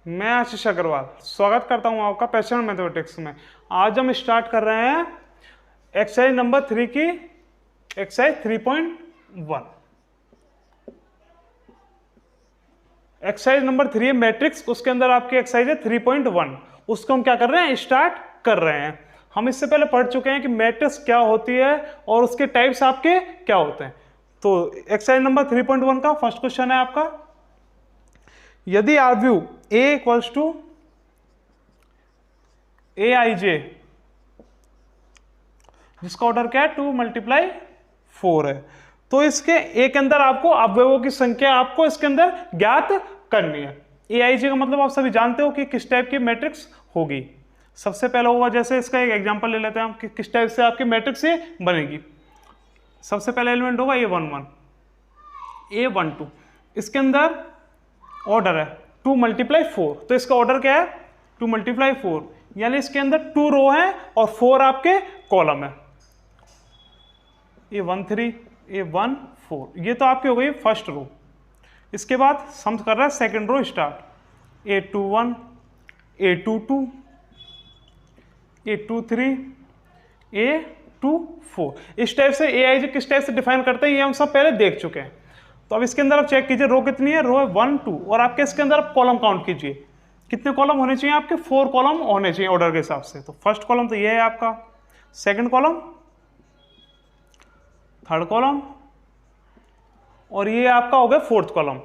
मैं आशीष अग्रवाल स्वागत करता हूं आपका पैशन मैथमेटिक्स में। आज हम स्टार्ट कर रहे हैं एक्सरसाइज नंबर 3 की एक्सरसाइज 3.1। एक्सरसाइज नंबर 3 है मैट्रिक्स, उसके अंदर आपकी एक्सरसाइज है 3.1। उसको हम क्या कर रहे हैं, स्टार्ट कर रहे हैं। हम इससे पहले पढ़ चुके हैं कि मैट्रिक्स क्या होती है और उसके टाइप्स आपके क्या होते हैं। तो एक्सरसाइज नंबर 3.1 का फर्स्ट क्वेश्चन है आपका, यदि आरव्यू A इक्वल्स टू AIJ, जिसका ऑर्डर क्या है 2 × 4 है, तो इसके A के अंदर आपको अवयवों की संख्या आपको इसके अंदर ज्ञात करनी है। AIJ का मतलब आप सभी जानते हो कि किस टाइप की मैट्रिक्स होगी। सबसे पहला होगा, जैसे इसका एक एग्जांपल ले लेते हैं हम कि किस टाइप से आपकी मैट्रिक्स ये बनेगी। सबसे पहला एलिमेंट होगा A11, A12, इसके अंदर ऑर्डर है 2 × 4, तो इसका ऑर्डर क्या है 2 × 4, यानी इसके अंदर 2 रो है और 4 आपके कॉलम है। A13, A14, ये तो आपकी हो गई फर्स्ट रो। इसके बाद सम कर रहा है second row start, A21, A22, A23, A24। इस टाइप से AIJ किस टाइप से डिफाइन करते हैं ये हम सब पहले देख चुके हैं। तो अब इसके अंदर आप चेक कीजिए रो कितनी है, रो है 1 2, और आपके इसके अंदर कॉलम काउंट कीजिए कितने कॉलम होने चाहिए आपके, 4 कॉलम होने चाहिए ऑर्डर के हिसाब से। तो फर्स्ट कॉलम तो ये है आपका, सेकंड कॉलम, थर्ड कॉलम, और ये आपका हो गया फोर्थ कॉलम।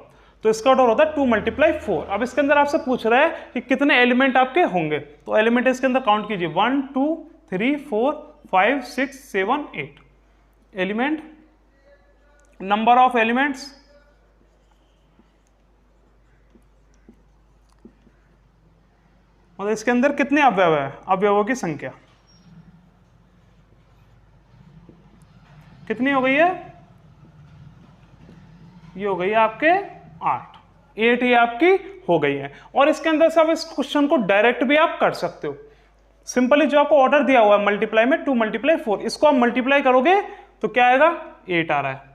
तो इसका ऑर्डर होता है 2 × 4। अब इसके अंदर आपसे पूछ रहा है कि कितने एलिमेंट आपके होंगे, तो एलिमेंट इसके अंदर काउंट कीजिए 1 2 3 4 5 6 7 8 एलिमेंट। नंबर ऑफ एलिमेंट्स, मतलब इसके अंदर कितने अवयव है, अवयवों की संख्या कितनी हो गई है, ये हो गई है आपके 8 ये आपकी हो गई है। और इसके अंदर से आप इस क्वेश्चन को डायरेक्ट भी आप कर सकते हो। सिंपली जो आपको ऑर्डर दिया हुआ है मल्टीप्लाई में 2 × 4, इसको आप मल्टीप्लाई करोगे तो क्या आएगा 8 आ रहा है,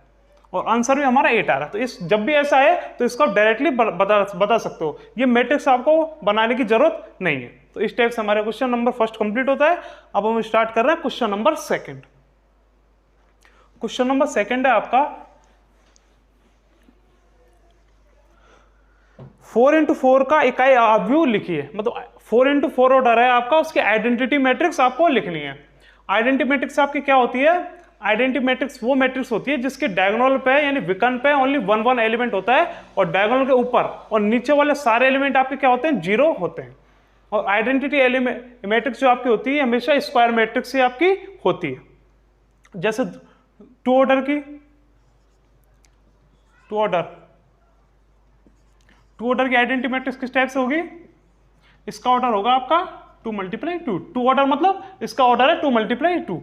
और आंसर भी हमारा 8 आ रहा है। तो इस जब भी ऐसा है तो इसको आप डायरेक्टली बता सकते हो, ये मैट्रिक्स आपको बनाने की जरूरत नहीं है। तो इस टाइप से हमारा क्वेश्चन नंबर फर्स्ट कंप्लीट होता है। अब हम स्टार्ट कर रहे हैं question number second. Question number second है आपका 4 × 4 का इकाई अवयव लिखिए, मतलब 4 × 4 ऑर्डर है आपका, उसकी आइडेंटिटी मैट्रिक्स आपको लिखनी है। आइडेंटिटी मैट्रिक्स आपकी क्या होती है, आइडेंटिटी मैट्रिक्स वो मैट्रिक्स होती है जिसके डायगोनल पे यानी विकर्ण पे ओनली 1 1 एलिमेंट होता है, और डायगोनल के ऊपर और नीचे वाले सारे एलिमेंट आपके क्या होते हैं, 0 होते हैं। और आइडेंटिटी एलिमेंट मैट्रिक्स जो आपकी होती है हमेशा स्क्वायर मैट्रिक्स से आपकी होती है। जैसे 2 ऑर्डर की, 2 ऑर्डर की आइडेंटिटी मैट्रिक्स किस टाइप से होगी, इसका ऑर्डर होगा आपका 2 × 2। 2 ऑर्डर मतलब इसका ऑर्डर है 2 × 2,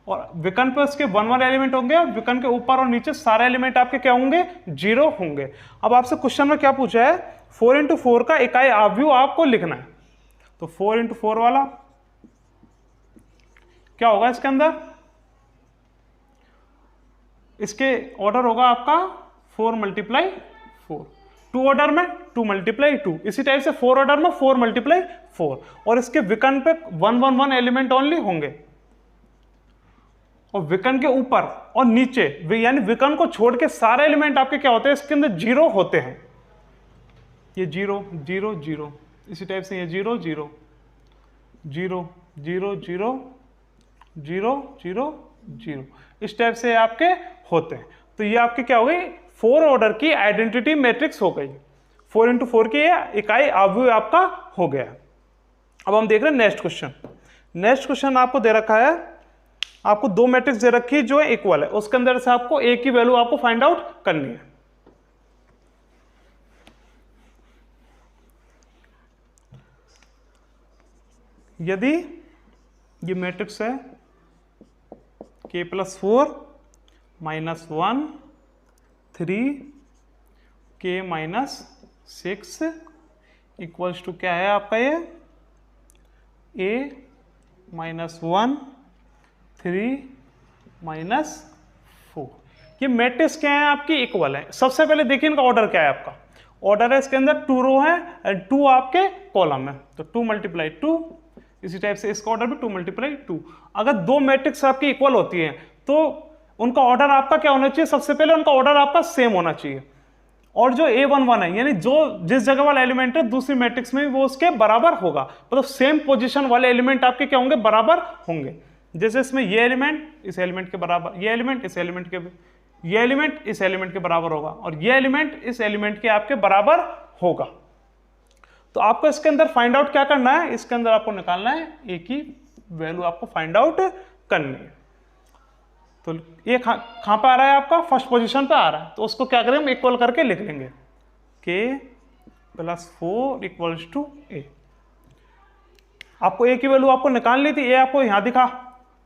और विकर्ण पे उसके 1 1 एलिमेंट होंगे, विकर्ण के ऊपर और नीचे सारे एलिमेंट आपके क्या होंगे, 0 होंगे। अब आपसे क्वेश्चन में क्या पूछा है, 4 × 4 का इकाई अवयव आपको लिखना है। तो 4 × 4 वाला क्या होगा, इसके अंदर इसके ऑर्डर होगा आपका 4 × 4। 2 ऑर्डर में 2 × 2, इसी टाइप से 4 ऑर्डर में 4 × 4, और इसके विकर्ण पे 1 1 1 एलिमेंट ओनली होंगे, और विकर्ण के ऊपर और नीचे यानी विकर्ण को छोड़ के सारे एलिमेंट आपके क्या होते हैं, इसके अंदर 0 होते हैं। ये 0 0 0, इसी टाइप से ये 0 0 0 0 0 0 0 0, इस टाइप से आपके होते हैं। तो ये आपके क्या हो गई, 4 ऑर्डर की आइडेंटिटी मैट्रिक्स हो गई। 4 × 4 की इकाई अवयव आपका हो गया। अब हम देख रहे हैं नेक्स्ट क्वेश्चन। नेक्स्ट क्वेश्चन आपको दे रखा है, आपको 2 मैट्रिक्स दे रखी है जो है इक्वल है, उसके अंदर से आपको एक की वैल्यू आपको फाइंड आउट करनी है। यदि ये मैट्रिक्स है K + 4 -1 3 K - 6 इक्वल्स टू क्या है आपका, ये A -1 3 -4। ये मैट्रिक्स क्या है आपकी, इक्वल है। सबसे पहले देखिए इनका ऑर्डर क्या है आपका, ऑर्डर है इसके अंदर 2 रो है एंड 2 आपके कॉलम है, तो 2 × 2। इसी टाइप से इसका ऑर्डर भी 2 × 2। अगर दो मैट्रिक्स आपकी इक्वल होती है तो उनका ऑर्डर आपका क्या होना चाहिए, सबसे पहले उनका ऑर्डर आपका सेम होना चाहिए, और जो A11 है यानी जो जिस जगह वाला एलिमेंट है दूसरी मैट्रिक्स में वो उसके बराबर होगा, मतलब सेम पोजीशन वाले एलिमेंट आपके क्या होंगे, बराबर होंगे। जैसे इसमें ये एलिमेंट इस एलिमेंट के बराबर, ये एलिमेंट इस एलिमेंट के, ये एलिमेंट इस एलिमेंट के बराबर होगा, और ये एलिमेंट इस एलिमेंट के आपके बराबर होगा। तो आपको इसके अंदर फाइंड आउट क्या करना है, इसके अंदर आपको निकालना है ए की वैल्यू, आपको फाइंड आउट करनी है। तो ये कहां पे आ रहा है आपका, फर्स्ट पोजीशन पे आ रहा है, तो उसको क्या करें हम इक्वल करके लिख लेंगे k + 4 = a। आपको a की वैल्यू आपको निकाल ली थी, a आपको यहां दिखा,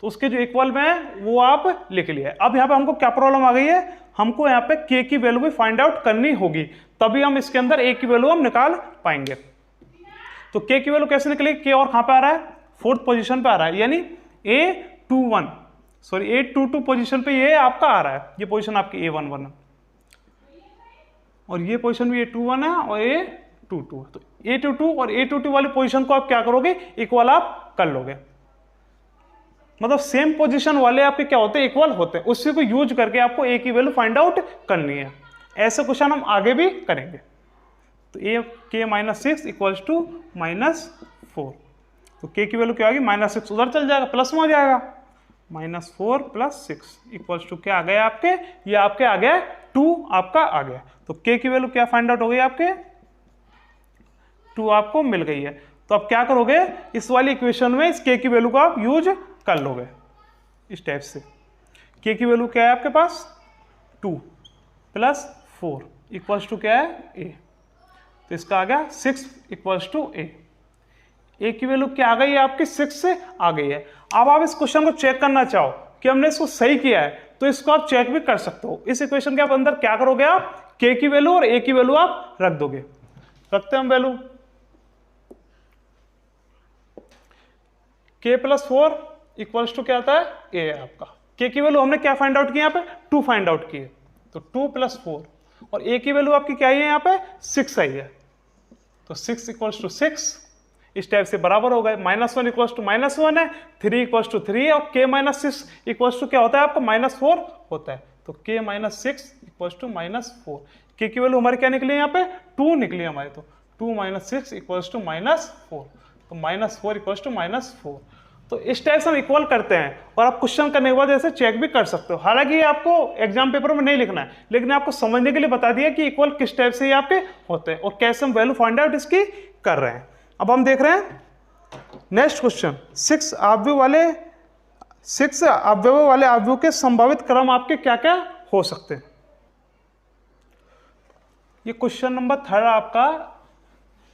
तो उसके जो इक्वल में है वो आप लिख लिया। अब यहाँ पे हमको क्या प्रॉब्लम आ गई है, हमको यहाँ पे k की वैल्यू भी फाइंड आउट करनी होगी, तभी हम इसके अंदर a की वैल्यू हम निकाल पाएंगे। तो k की वैल्यू कैसे निकलेगी, k और कहां पे आ रहा है, 4th पोजीशन पे आ रहा है, यानी A22 पोजीशन पे ये आपका आ रहा है, ये पोजीशन आपकी A11 है, और ये पोजीशन भी A21 है और A22 है। तो A22 और A22 वाली पोजीशन को आप क्या करोगे, इक्वल आप कर लोगे, मतलब सेम पोजीशन वाले आपके क्या होते हैं, इक्वल होते हैं। उसी को यूज करके आपको a की वैल्यू फाइंड आउट करनी है। ऐसे क्वेश्चन हम आगे भी करेंगे। तो a k - 6 = -4, तो k की वैल्यू क्या होगी, -6 उधर चल जाएगा, प्लस में हो जाएगा, -4 + 6 = क्या आ गया आपके, ये आपके आ गया 2 आपका आ गया। तो k की वैल्यू क्या फाइंड आउट हो गई आपके, 2 आपको मिल गई है। तो अब क्या करोगे, इस वाली इक्वेशन में इस k की वैल्यू को आप यूज कर लोगे इस टाइप से। k की वैल्यू क्या है आपके पास, 2 + 4 = क्या है, a। तो इसका आ गया 6 = a। a की वैल्यू क्या आ गई है आपकी, 6 से आ गई है। अब आप इस क्वेश्चन को चेक करना चाहो कि हमने इसको सही किया है, तो इसको आप चेक भी कर सकते हो। इस इक्वेशन के आप अंदर क्या करोगे, आप k की वैल्यू और a की वैल्यू आप रख दोगे। रखते हैं हम वैल्यू, k + 4 = क्या आता है, a है आपका। k की वैल्यू हमने क्या फाइंड आउट की, यहाँ पे 2 फाइंड आउट किए, तो 2 + 4, और a की वैल्यू आपकी क्या आई है, यहाँ पे 6 आई है, तो 6 = 6 इस टाइप से बराबर हो गए। -1 = -1 है, 3 = 3 है, और k - 6 क्या होता है आपका, -4 होता है। तो k - 6 = -4। k की वैल्यू हमारी क्या निकली है, यहाँ पे 2 निकली हमारी, तो 2 - 6 = -4, तो -4 = -4। तो इस टाइप से हम इक्वल करते हैं, और आप क्वेश्चन करने के बाद ऐसे चेक भी कर सकते हो। हालांकि ये आपको एग्जाम पेपर में नहीं लिखना है, लेकिन आपको समझने के लिए बता दिया कि इक्वल किस टाइप से ये आपके होते हैं और कैसे हम वैल्यू फाइंड आउट इसकी कर रहे हैं। अब हम देख रहे हैं नेक्स्ट क्वेश्चन, 6 अवयव वाले अवयव के संभावित क्रम आपके क्या क्या हो सकते हैं। ये क्वेश्चन नंबर 3 आपका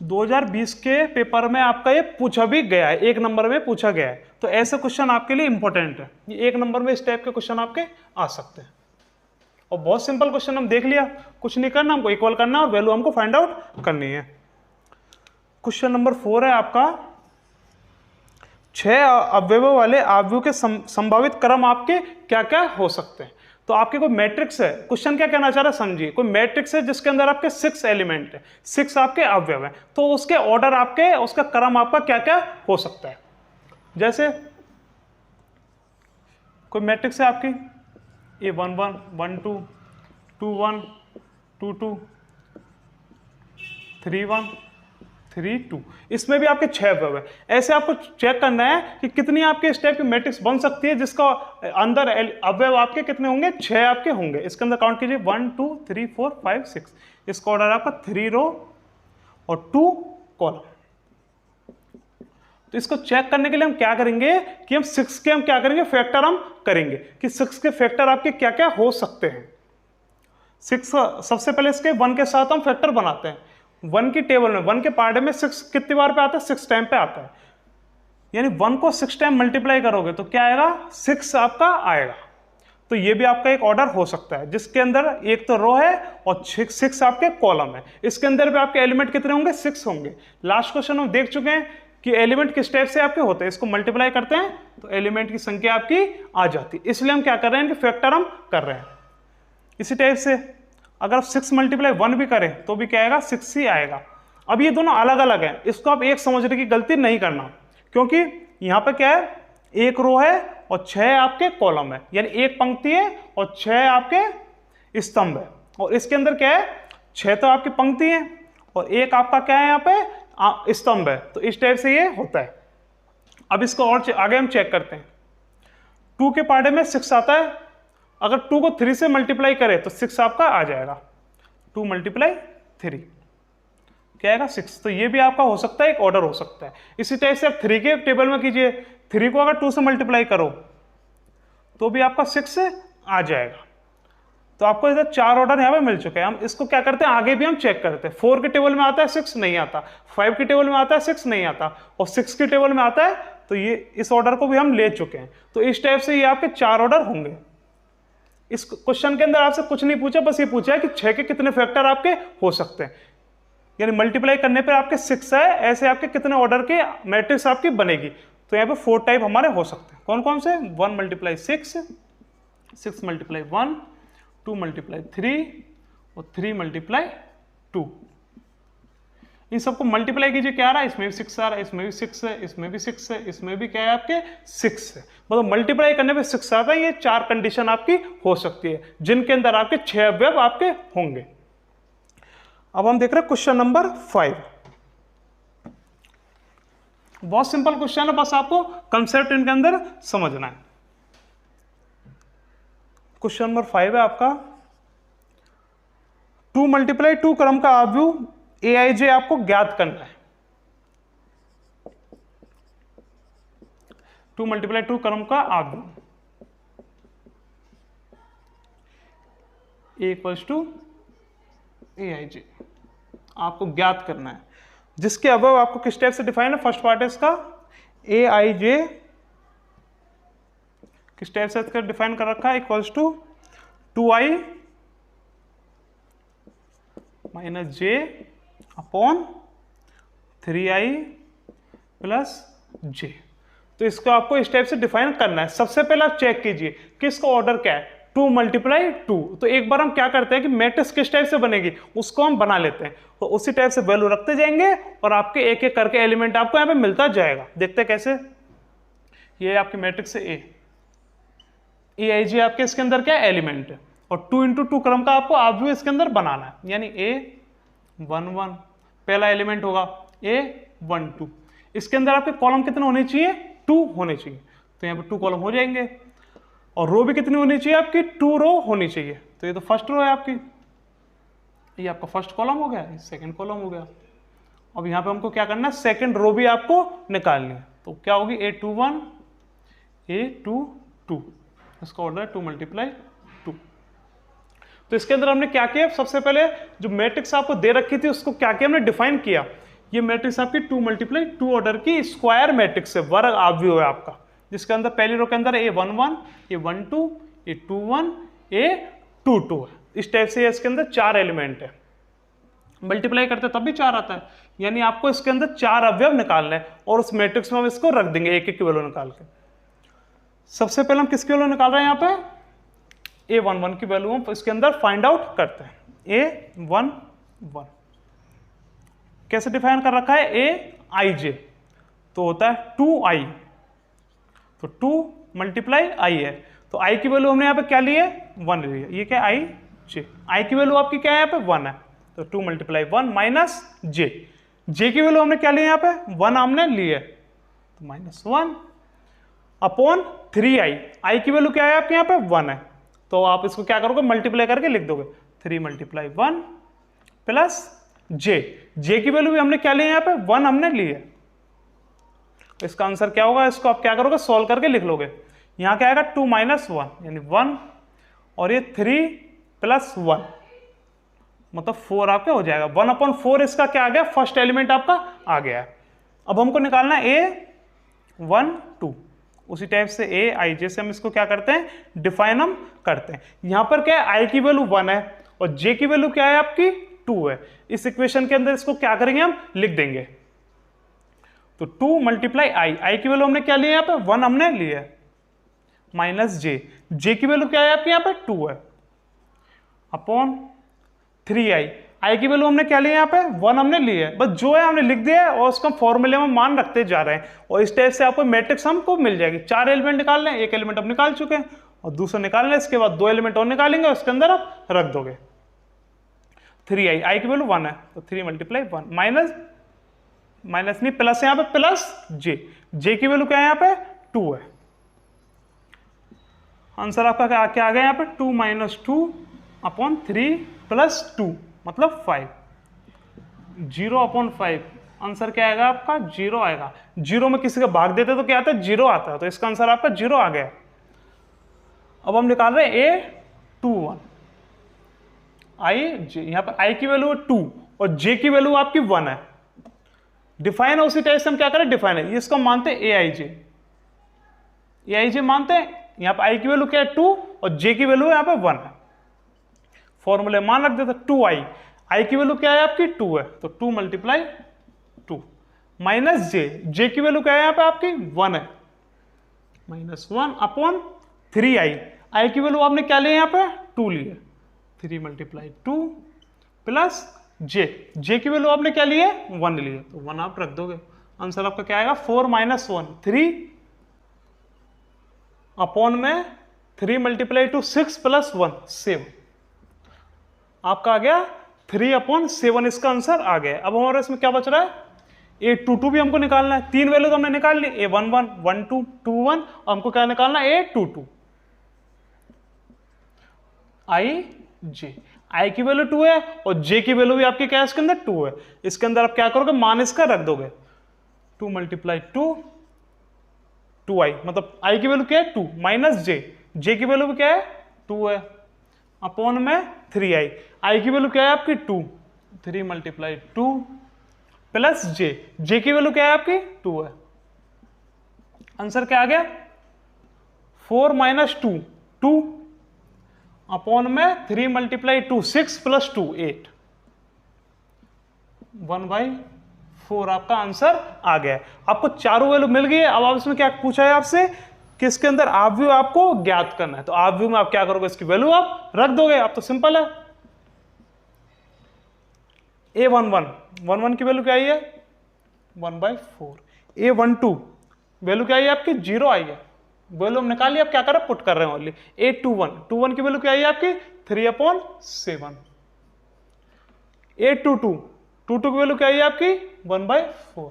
2020 के पेपर में आपका ये पूछा भी गया है, 1 नंबर में पूछा गया है। तो ऐसे क्वेश्चन आपके लिए इंपॉर्टेंट है, ये 1 नंबर में इस टाइप के क्वेश्चन आपके आ सकते हैं। और बहुत सिंपल क्वेश्चन हम देख लिया, कुछ नहीं करना, हमको इक्वल करना और वैल्यू हमको फाइंड आउट करनी है। क्वेश्चन नंबर 4 है आपका, 6 अवयवों वाले अवयव के संभावित क्रम आपके क्या क्या हो सकते हैं। तो आपके कोई मैट्रिक्स है, क्वेश्चन क्या कहना चाह रहा है समझिए, कोई मैट्रिक्स है जिसके अंदर आपके 6 एलिमेंट है, 6 आपके अवयव हैं, तो उसके ऑर्डर आपके, उसका क्रम आपका क्या क्या हो सकता है। जैसे कोई मैट्रिक्स है आपकी A11 12 21 22 31 32, इसमें भी आपके 6 अवयव है। ऐसे आपको चेक करना है कि कितनी आपके इस टाइप की मैट्रिक्स बन सकती है जिसका अंदर अवयव आपके कितने होंगे, 6 आपके होंगे। इसके अंदर काउंट कीजिए 1 2 3 4 5 6, इसका ऑर्डर आपका 3 रो और 2 कॉलम। तो इसको चेक करने के लिए हम क्या करेंगे कि हम 6 के हम क्या करेंगे, फैक्टर हम करेंगे कि 6 के फैक्टर आपके क्या क्या हो सकते हैं। 6 सबसे पहले इसके 1 के साथ हम फैक्टर बनाते हैं। 1 की टेबल में 1 के पार्ट में 6 कितनी बार पे आता है, 6 टाइम पे आता है, यानी 1 को 6 टाइम मल्टीप्लाई करोगे तो क्या आएगा, 6 आपका आएगा। तो ये भी आपका एक ऑर्डर हो सकता है जिसके अंदर एक तो रो है और 6 आपके कॉलम है। इसके अंदर भी आपके एलिमेंट कितने होंगे, 6 होंगे। लास्ट क्वेश्चन हम देख चुके हैं कि एलिमेंट किस टाइप से आपके होते हैं, इसको मल्टीप्लाई करते हैं तो एलिमेंट की संख्या आपकी आ जाती है। इसलिए हम क्या कर रहे हैं कि फैक्टर हम कर रहे हैं इसी टाइप से। अगर आप 6 मल्टीप्लाई 1 भी करें तो भी क्या आएगा, 6 ही आएगा। अब ये दोनों अलग अलग हैं, इसको आप एक समझने की गलती नहीं करना, क्योंकि यहाँ पे क्या है, एक रो है और 6 आपके कॉलम है, यानी एक पंक्ति है और 6 आपके स्तंभ है। और इसके अंदर क्या है, 6 तो आपकी पंक्ति है और एक आपका क्या है यहाँ पे स्तंभ है। तो इस टाइप से ये होता है। अब इसको और आगे हम चेक करते हैं। 2 के पार्ट में 6 आता है, अगर 2 को 3 से मल्टीप्लाई करें तो 6 आपका आ जाएगा। 2 मल्टीप्लाई 3 क्या आएगा, 6। तो ये भी आपका हो सकता है, एक ऑर्डर हो सकता है। इसी टाइप से आप 3 के टेबल में कीजिए, 3 को अगर 2 से मल्टीप्लाई करो तो भी आपका 6 आ जाएगा। तो आपको इधर 4 ऑर्डर यहाँ पे मिल चुके हैं। हम इसको क्या करते हैं, आगे भी हम चेक करते हैं। 4 के टेबल में आता है 6 नहीं आता, 5 के टेबल में आता है 6 नहीं आता, और 6 के टेबल में आता है, तो ये इस ऑर्डर को भी हम ले चुके हैं। तो इस टाइप से ये आपके 4 ऑर्डर होंगे। इस क्वेश्चन के अंदर आपसे कुछ नहीं पूछा, बस ये पूछा है कि 6 के कितने फैक्टर आपके हो सकते हैं, यानी मल्टीप्लाई करने पर आपके 6 है, ऐसे आपके कितने ऑर्डर के मैट्रिक्स आपकी बनेगी। तो यहाँ पे 4 टाइप हमारे हो सकते हैं। कौन कौन से, 1 मल्टीप्लाई 6, 6 मल्टीप्लाई 1, 2 मल्टीप्लाई 3 और 3 मल्टीप्लाई 2। इन सबको मल्टीप्लाई कीजिए, क्या आ रहा है, इसमें भी 6 आ रहा है, इसमें भी 6 है, इसमें भी 6 है, इसमें भी क्या है आपके 6 है। मतलब मल्टीप्लाई करने पे 6 आता है। ये 4 कंडीशन आपकी हो सकती है, जिनके अंदर आपके 6 अवयव आपके होंगे। अब हम देख रहे हैं क्वेश्चन नंबर 5। बहुत सिंपल क्वेश्चन है, बस आपको कंसेप्ट इनके अंदर समझना है। क्वेश्चन नंबर 5 है आपका, 2 मल्टीप्लाई 2 क्रम का अवयव aij आपको ज्ञात करना है। 2 मल्टीप्लाई 2 क्रम का अवयव a इक्वल्स टू aij आपको ज्ञात करना है, जिसके अवयव आपको किस टाइप से डिफाइन है। फर्स्ट पार्ट है इसका, aij किस टाइप से इसका डिफाइन कर रखा है, equals to 2i minus j upon 3i plus j। तो इसको आपको इस टाइप से डिफाइन करना है। सबसे पहले आप चेक कीजिए कि इसका ऑर्डर क्या है, 2 मल्टीप्लाई 2। तो एक बार हम क्या करते हैं कि मैट्रिक्स किस टाइप से बनेगी उसको हम बना लेते हैं, तो उसी टाइप से वैल्यू रखते जाएंगे और आपके एक एक करके एलिमेंट आपको यहाँ पे मिलता जाएगा। देखते हैं कैसे। ये आपकी मैट्रिक्स है aij आपके इसके अंदर क्या एलिमेंट है, और 2 इंटू 2 क्रम का आपको अवयव इसके अंदर बनाना है, यानी a11 पहला एलिमेंट होगा, a12। इसके अंदर आपके कॉलम कितने होने चाहिए, 2 होने चाहिए। तो यहाँ पे 2 कॉलम हो जाएंगे, और रो भी कितनी होनी चाहिए आपकी, 2 रो होनी चाहिए। तो ये तो फर्स्ट रो है आपकी, ये आपका फर्स्ट कॉलम हो गया, ये सेकंड कॉलम हो गया। अब यहाँ पे हमको क्या करना है, सेकंड रो भी आपको निकालनी है। तो क्या होगी, a21 a22, इसका ऑर्डर है 2 मल्टीप्लाई 2। तो इसके अंदर हमने क्या किया, सबसे पहले जो मैट्रिक्स आपको दे रखी थी उसको क्या किया, हमने डिफाइन किया। ये मैट्रिक्स आपकी 2 मल्टीप्लाई 2 ऑर्डर की स्क्वायर मैट्रिक्स है, वर्ग अवयव है आपका, जिसके अंदर पहली रो के अंदर a11 a12 a21 a22 है। इस टाइप से इसके अंदर 4 एलिमेंट है। मल्टीप्लाई करते तब भी 4 आता है, यानी आपको इसके अंदर 4 अवयव निकालना है, और उस मैट्रिक्स में हम इसको रख देंगे एक एक की वैल्यू निकाल के। सबसे पहले हम किसकी वैल्यू निकाल रहे हैं, यहाँ पे a11 की वैल्यू हम इसके अंदर फाइंड आउट करते हैं। a11 कैसे डिफाइन कर रखा है, aij तो होता है 2i, तो 2 मल्टीप्लाई i है, तो i की वैल्यू हमने यहाँ पे क्या ली है, 1 ली है। ये क्या है, i की वैल्यू आपकी क्या है यहाँ पे 1 है, तो 2 मल्टीप्लाई 1 माइनस j की वैल्यू हमने क्या ली है यहाँ पे 1 हमने ली है, तो -1 अपॉन 3i, i की वैल्यू क्या है आपके यहाँ पे 1 है, तो आप इसको क्या करोगे, मल्टीप्लाई करके लिख दोगे 3 मल्टीप्लाई 1 प्लस j की वैल्यू भी हमने क्या ली है यहाँ पे 1 हमने ली है। इसका आंसर क्या होगा, इसको आप क्या करोगे, सॉल्व करके लिख लोगे। यहाँ क्या आएगा 2 माइनस 1 यानी 1, और ये 3 प्लस 1 मतलब 4 आपका हो जाएगा। 1/4 इसका क्या आ गया, फर्स्ट एलिमेंट आपका आ गया है। अब हमको निकालना है a12, उसी टाइप से aij से हम इसको क्या करते हैं, डिफाइन हम करते हैं। यहाँ पर क्या है, i की वैल्यू 1 है और j की वैल्यू क्या है आपकी 2 है। इस इक्वेशन के अंदर इसको क्या करेंगे, हम लिख देंगे। तो 2 मल्टीप्लाई i की वैल्यू हमने क्या ली है यहाँ पे 1 हमने ली है, माइनस j की वैल्यू क्या है आपके यहाँ पे 2 है, अपॉन 3i, आई की वैल्यू हमने क्या लिया यहाँ पे 1 हमने ली है, बस जो है हमने लिख दिया है और उसका फॉर्मूले में मान रखते जा रहे हैं और इस टाइप से आपको मैट्रिक्स हमको मिल जाएगी। 4 एलिमेंट निकालने हैं, एक एलिमेंट अब निकाल चुके हैं और दूसरा निकालना है, इसके बाद 2 एलिमेंट और निकालेंगे उसके अंदर आप रख दोगे। 3i, आई की वैल्यू 1 है तो 3 मल्टीप्लाई 1 माइनस नहीं प्लस, यहाँ पे प्लस जे की वैल्यू क्या है यहाँ पे 2 है। आंसर आपका क्या आ गया यहाँ पे 2 माइनस 2 अपॉन 3 प्लस 2 मतलब 5, 0 अपॉन 5। आंसर क्या आएगा आपका 0 आएगा। 0 में किसी का भाग देते तो क्या आता है 0 आता है, तो इसका आंसर आपका 0 आ गया। अब हम निकाल रहे हैं A21 आई जे, यहाँ पर आई की वैल्यू है 2 और जे की वैल्यू आपकी 1 है। डिफाइन है उसी टाइप से हम क्या करें डिफाइन है, इसको मानते हैं ए आई जे मानते हैं। यहाँ पर आई की वैल्यू क्या है 2 और जे की वैल्यू यहाँ पे 1 है। फॉर्मूले मान रख देते 2i, आई की वैल्यू क्या है आपकी 2 है तो 2 मल्टीप्लाई 2 माइनस जे की वैल्यू क्या है यहाँ पे आपकी 1 है, माइनस 1 अपॉन 3i, आई की वैल्यू आपने क्या लिया यहाँ पे 2 ली है, 3 मल्टीप्लाई 2 प्लस जे की वैल्यू आपने क्या ली है 1 ली है तो 1 आप रख दोगे। आंसर आपका क्या आएगा 4 माइनस 1 3 अपॉन में 3 मल्टीप्लाई 2 6 प्लस 1 7, आपका आ गया 3 अपॉन 7, इसका आंसर आ गया। अब हमारे इसमें क्या बच रहा है A22 भी हमको निकालना है। 3 वैल्यू तो हमने निकाल ली, A11 12 21, और हमको क्या निकालना है A22 आई जे, आई की वैल्यू 2 है और जे की वैल्यू भी आपकी क्या है इसके अंदर 2 है। इसके अंदर आप क्या करोगे मान इसका रख दोगे 2 मल्टीप्लाई 2 2i, मतलब आई की वैल्यू क्या है 2 माइनस जे की वैल्यू भी क्या है 2 है अपॉन में 3i, आई की वैल्यू क्या है आपकी 2, 3 मल्टीप्लाई 2 प्लस जे की वैल्यू क्या है आपकी 2 है। आंसर क्या आ गया 4 माइनस 2 2 अपॉन में 3 मल्टीप्लाई 2 6 प्लस 2 8, 1/4 आपका आंसर आ गया। आपको चारों वैल्यू मिल गई है। अब आप इसमें क्या पूछा है आपसे कि इसके अंदर ऑब्व्यू आपको ज्ञात करना है, तो ऑब्व्यू में आप क्या करोगे इसकी वैल्यू आप रख दोगे। अब तो सिंपल है, A11 की वैल्यू क्या आई है 1/4, A12 वैल्यू क्या आई है आपकी 0 आई है, वैल्यू हम निकालिए। अब क्या कर रहे हैं पुट कर रहे हैं ओनली। A21 की वैल्यू क्या आई है आपकी 3/7, A22 की वैल्यू क्या आई है आपकी 1/4।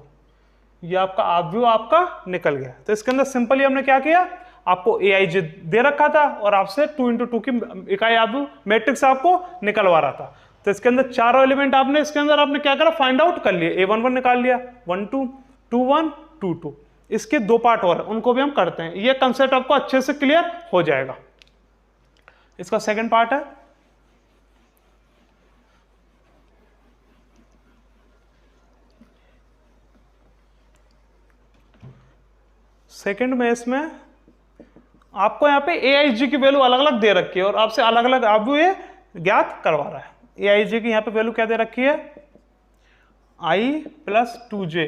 ये आपका ऑब्व्यू आपका निकल गया। तो इसके अंदर सिंपली हमने क्या किया, आपको AIJ दे रखा था और आपसे 2 into 2 की इकाई ऑब्व्यू मैट्रिक्स आपको निकलवा रहा था। तो इसके अंदर चारों एलिमेंट आपने इसके अंदर आपने क्या करा फाइंड आउट कर लिए। A11 निकाल लिया 1 2 2 1 2 2। इसके 2 पार्ट और उनको भी हम करते हैं, ये कंसेप्ट आपको अच्छे से क्लियर हो जाएगा। इसका सेकंड पार्ट है सेकंड में, इसमें आपको यहाँ पे AIJ की वैल्यू अलग अलग दे रखी है और आपसे अलग अलग ऑब्व्यू ये ज्ञात करवा रहा है। AIJ की यहाँ पे वैल्यू क्या दे रखी है I प्लस 2J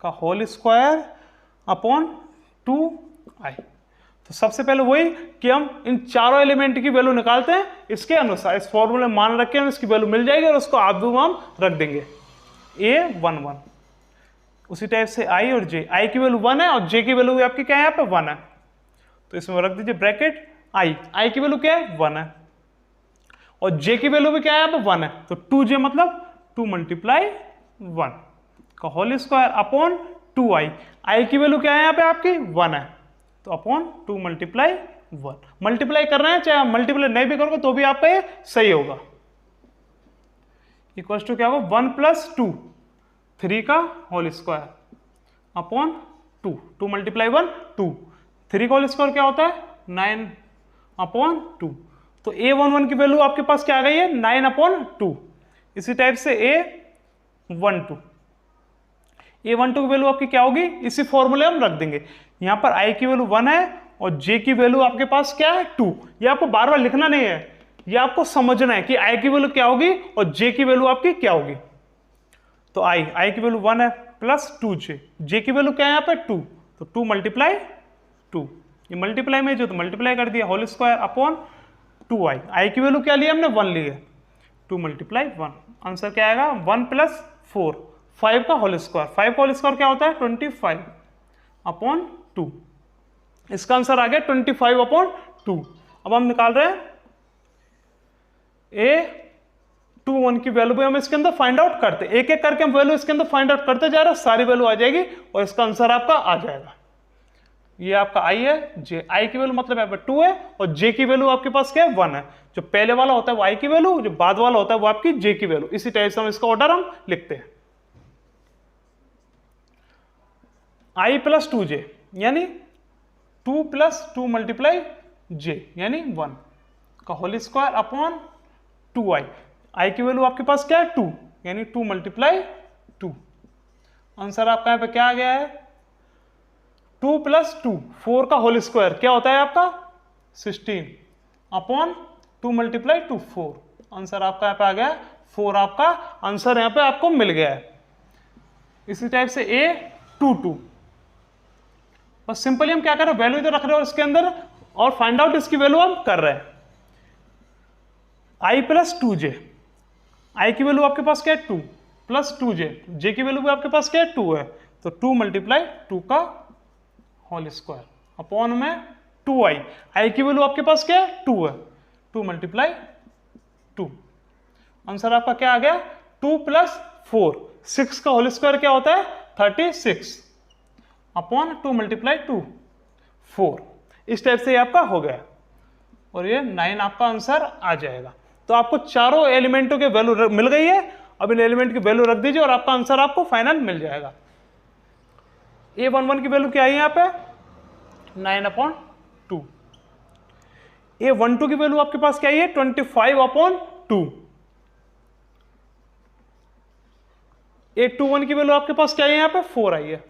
का होल स्क्वायर अपॉन 2I। तो सबसे पहले वही कि हम इन चारों एलिमेंट की वैल्यू निकालते हैं, इसके अनुसार इस फॉर्मूले में मान रख के हम इसकी वैल्यू मिल जाएगी और उसको ऑब्व्यू में हम रख देंगे A11। उसी टाइप से I और J, I की वैल्यू 1 है और J की वैल्यू आपकी क्या है यहाँ पे 1 है, तो इसमें रख दीजिए ब्रैकेट I की वैल्यू क्या है 1 है और J की वैल्यू भी क्या है यहाँ पे 1 है, तो 2J मतलब 2 मल्टीप्लाई 1 का whole square upon 2I। I की वैल्यू क्या है यहाँ पे आपकी 1 है, तो अपॉन 2 मल्टीप्लाई 1। मल्टीप्लाई कर रहे हैं, चाहे मल्टीप्लाई नहीं भी करोगे तो भी आपका ये सही होगा। इक्वल्स टू क्या होगा 1 प्लस 2 3 का होल स्क्वायर अपॉन 2, 2 मल्टीप्लाई 1 2, 3 का होल स्क्वायर क्या होता है 9 अपॉन 2। तो A11 की वैल्यू आपके पास क्या आ गई है 9 अपॉन 2। इसी टाइप से A12 की वैल्यू आपकी क्या होगी, इसी फॉर्मूले हम रख देंगे। यहां पर I की वैल्यू 1 है और J की वैल्यू आपके पास क्या है 2। ये आपको बार बार लिखना नहीं है, ये आपको समझना है कि I की वैल्यू क्या होगी और J की वैल्यू आपकी क्या होगी। तो I की वैल्यू 1 है प्लस 2J, J की वैल्यू क्या है यहाँ पे 2, तो 2 मल्टीप्लाई 2, ये मल्टीप्लाई में जो तो मल्टीप्लाई कर दिया whole square upon 2I। I की वैल्यू क्या लिया हमने 1 ली है, 2 मल्टीप्लाई 1। आंसर क्या आएगा 1 प्लस 4, 5 का होल स्क्वायर। 5 का होल स्क्वायर क्या होता है 25 अपॉन 2। इसका आंसर आ गया 25 अपॉन 2। अब हम निकाल रहे हैं A21 की वैल्यू भी हम इसके अंदर फाइंड आउट करते हैं। एक एक करके हम वैल्यू इसके अंदर फाइंड आउट करते जा रहे हैं, सारी वैल्यू आ जाएगी और इसका आंसर आपका आ जाएगा। ये आपका I है, J, I की वैल्यू मतलब यहाँ पे 2 है और J की वैल्यू आपके पास क्या है 1 है। जो पहले वाला होता है वो I की वैल्यू, जो बाद वाला होता है वो आपकी J की वैल्यू। इसी टाइप से हम इसका ऑर्डर हम लिखते हैं। I प्लस 2J यानी 2 प्लस 2 मल्टीप्लाई J यानी 1 का whole square upon 2I। I की वैल्यू आपके पास क्या है 2 यानी 2 मल्टीप्लाई 2। आंसर आपका यहाँ पे क्या आ गया है 2 प्लस 2, 4 का होल स्क्वायर क्या होता है आपका 16 अपॉन 2 मल्टीप्लाई 2 4। आंसर आपका यहाँ पे आ गया 4। आपका आंसर यहाँ पे आपको मिल गया है। इसी टाइप से A22 बस सिंपली हम क्या कर रहे हैं वैल्यू इधर रख रहे हो इसके अंदर और फाइंड आउट इसकी वैल्यू हम कर रहे हैं। I प्लस 2J, I की वैल्यू आपके पास क्या है 2 प्लस 2J, J की वैल्यू भी आपके पास क्या है 2 है तो 2 मल्टीप्लाई 2 का होल स्क्वायर अपॉन में 2I। I की वैल्यू आपके पास क्या है 2 है, 2 मल्टीप्लाई 2। आंसर आपका क्या आ गया 2 प्लस 4, 6 का होल स्क्वायर क्या होता है 36 अपॉन 2 मल्टीप्लाई 2 4। इस टाइप से ये आपका हो गया और ये 9 आपका आंसर आ जाएगा। तो आपको चारों एलिमेंटों के वैल्यू मिल गई है। अब इन एलिमेंट की वैल्यू रख दीजिए और आपका आंसर आपको फाइनल मिल जाएगा। A11 की वैल्यू क्या है यहाँ पे 9 अपॉन 2। A12 की वैल्यू आपके पास क्या है 25 अपॉन 2। A21 की वैल्यू आपके पास क्या है यहाँ पे 4 आई है।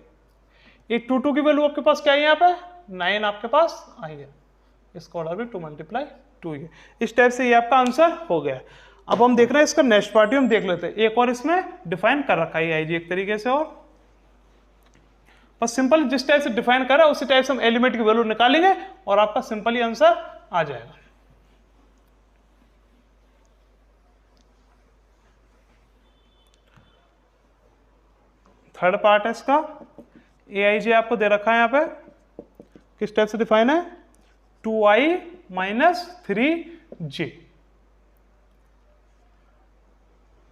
A22 की वैल्यू आपके पास क्या है यहाँ पे 9 आपके पास आई है। इसका ऑर्डर भी 2 मल्टीप्लाई 2 है। इस टाइप से ये आपका आंसर हो गया। अब हम देख रहे हैं इसका नेक्स्ट पार्ट हम देख लेते हैं। एक और इसमें डिफाइन कर रखा है आईजी एक तरीके से और बस सिंपल जिस टाइप से डिफाइन करा उसी टाइप से हम एलिमेंट की वैल्यू निकालेंगे और आपका सिंपली आंसर आ जाएगा। थर्ड पार्ट है इसका AIJ आपको दे रखा है यहाँ पे किस टाइप से डिफाइन है 2I माइनस 3J।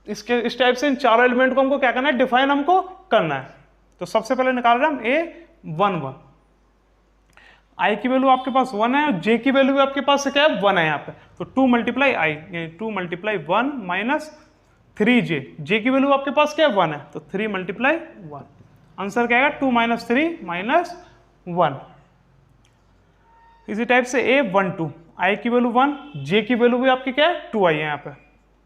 इसके इस टाइप से इन चारों एलिमेंट को हमको क्या करना है डिफाइन हमको करना है। तो सबसे पहले निकाल रहे हैं हम A11। I की वैल्यू आपके पास 1 है और J की वैल्यू भी आपके पास क्या है 1 है यहाँ पे तो 2 मल्टीप्लाई I यानी 2 मल्टीप्लाई 1 माइनस 3J। J की वैल्यू आपके पास क्या है 1 है तो 3 मल्टीप्लाई 1। आंसर क्या आएगा 2 माइनस 3 माइनस 1। इसी टाइप से A12 I की वैल्यू 1, J की वैल्यू भी आपकी क्या है 2I है यहाँ पे।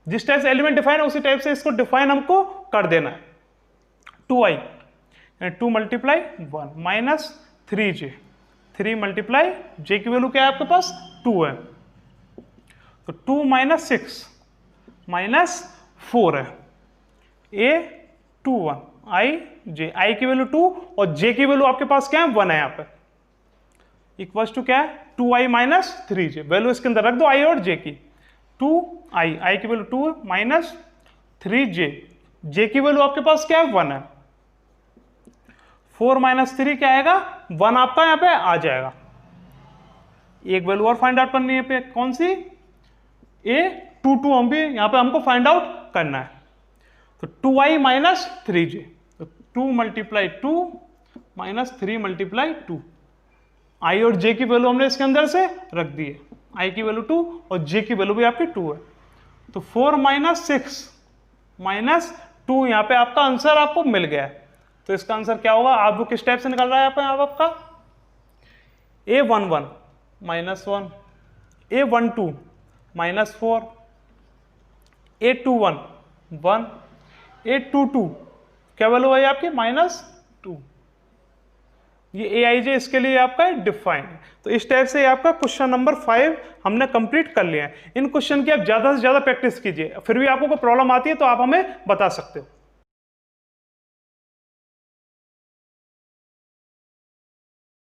जिस टाइप से एलिमेंट डिफाइन है उसी टाइप से इसको डिफाइन हमको कर देना है 2I यानी 2 multiply 1 minus 3J, 3 multiply J की वैल्यू क्या है आपके पास 2 है तो 2 माइनस 6 माइनस 4 है A21 I की वैल्यू 2 और J की वैल्यू आपके पास क्या है 1 है यहाँ पे इक्वल्स टू क्या है 2I माइनस 3J। वैल्यू इसके अंदर रख दो I और J की 2I की वैल्यू 2 माइनस 3J, J की वैल्यू आपके पास क्या है 1 है 4 माइनस 3 क्या आएगा 1 आपका यहाँ पे आ जाएगा। एक वैल्यू और फाइंड आउट करनी है पे कौन सी A22 हम भी यहाँ पे हमको फाइंड आउट करना है तो 2I माइनस 3J तो 2 मल्टीप्लाई 2 माइनस 3 मल्टीप्लाई 2। I और J की वैल्यू हमने इसके अंदर से रख दी है I की वैल्यू 2 और J की वैल्यू भी आपकी 2 है तो 4 माइनस 6 माइनस 2 यहाँ पे आपका आंसर आपको मिल गया है। तो इसका आंसर क्या होगा आप वो किस टाइप से निकल रहा है यहाँ पे आपका A11 minus 1, A12 minus 4, A21 1, A22 क्या वैल्यू है आपकी माइनस 2। ये AIJ इसके लिए आपका डिफाइन है। तो इस टाइप से आपका क्वेश्चन नंबर 5 हमने कंप्लीट कर लिया है। इन क्वेश्चन की आप ज़्यादा से ज़्यादा प्रैक्टिस कीजिए, फिर भी आपको कोई प्रॉब्लम आती है तो आप हमें बता सकते हो।